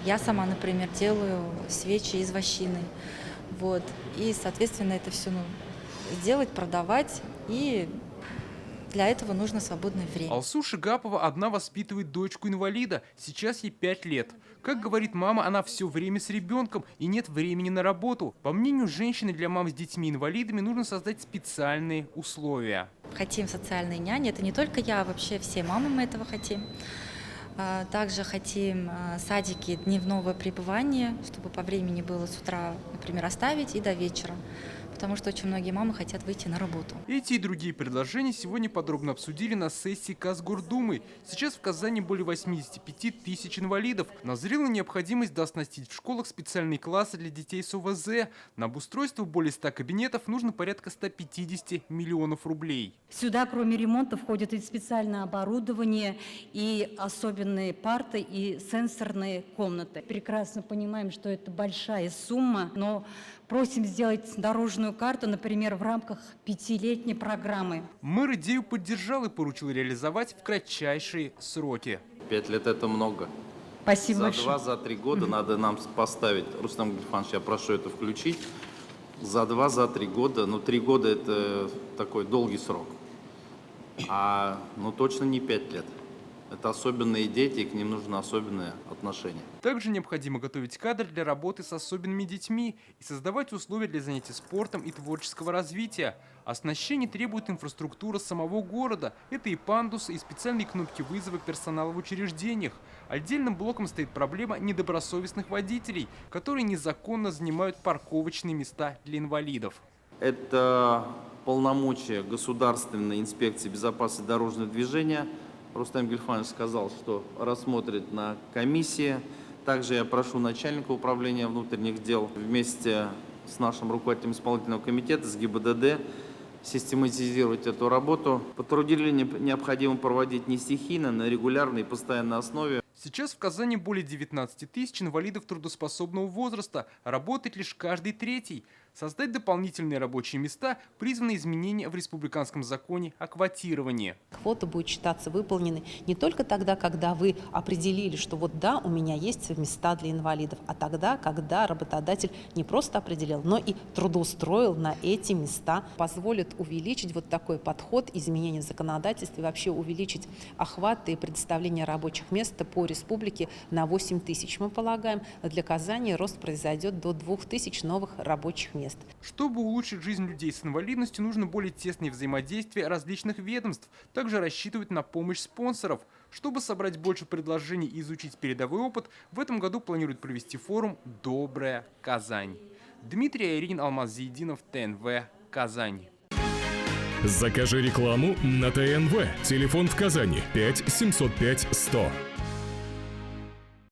Я сама, например, делаю свечи из вощины. Вот. И, соответственно, это все сделать, продавать. И для этого нужно свободное время. Алсу Шигапова одна воспитывает дочку-инвалида. Сейчас ей 5 лет. Как говорит мама, она все время с ребенком и нет времени на работу. По мнению женщины, для мам с детьми-инвалидами нужно создать специальные условия. Хотим социальные няни. Это не только я, а вообще все мамы мы этого хотим. Также хотим садики дневного пребывания, чтобы по времени было с утра, например, оставить и до вечера. Потому что очень многие мамы хотят выйти на работу. Эти и другие предложения сегодня подробно обсудили на сессии Казгордумы. Сейчас в Казани более 85 тысяч инвалидов. Назрела необходимость дооснастить в школах специальные классы для детей с ОВЗ. На обустройство более 100 кабинетов нужно порядка 150 миллионов рублей. Сюда, кроме ремонта, входит и специальное оборудование, и особенные парты, и сенсорные комнаты. Прекрасно понимаем, что это большая сумма, но просим сделать дорожную карту, например, в рамках 5-летней программы. Мэр идею поддержал и поручил реализовать в кратчайшие сроки. 5 лет – это много. Спасибо За большое. 2-3 года надо нам поставить, Рустам Гельфанович, я прошу это включить, за 2-3 года, 3 года – это такой долгий срок, точно не 5 лет. Это особенные дети, и к ним нужно особенное отношение. Также необходимо готовить кадры для работы с особенными детьми и создавать условия для занятий спортом и творческого развития. Оснащение требует инфраструктура самого города. Это и пандусы, и специальные кнопки вызова персонала в учреждениях. Отдельным блоком стоит проблема недобросовестных водителей, которые незаконно занимают парковочные места для инвалидов. Это полномочия Государственной инспекции безопасности дорожного движения. Рустам Гельфанович сказал, что рассмотрит на комиссии. Также я прошу начальника управления внутренних дел вместе с нашим руководителем исполнительного комитета, с ГИБДД, систематизировать эту работу. Патрулирование необходимо проводить не стихийно, на регулярной и постоянной основе. Сейчас в Казани более 19 тысяч инвалидов трудоспособного возраста, работает лишь каждый третий. Создать дополнительные рабочие места призваны изменения в республиканском законе о квотировании. Квота будет считаться выполненной не только тогда, когда вы определили, что вот да, у меня есть места для инвалидов, а тогда, когда работодатель не просто определил, но и трудоустроил на эти места. Позволит увеличить вот такой подход, изменения в законодательстве, вообще увеличить охват и предоставление рабочих мест по республике на 8 тысяч. Мы полагаем, для Казани рост произойдет до 2000 новых рабочих мест. Чтобы улучшить жизнь людей с инвалидностью, нужно более тесное взаимодействие различных ведомств. Также рассчитывать на помощь спонсоров. Чтобы собрать больше предложений и изучить передовой опыт, в этом году планируют провести форум «Добрая Казань». Дмитрий Айрин, Алмаз Зейдинов, ТНВ, Казань. Закажи рекламу на ТНВ. Телефон в Казани 5 705 100.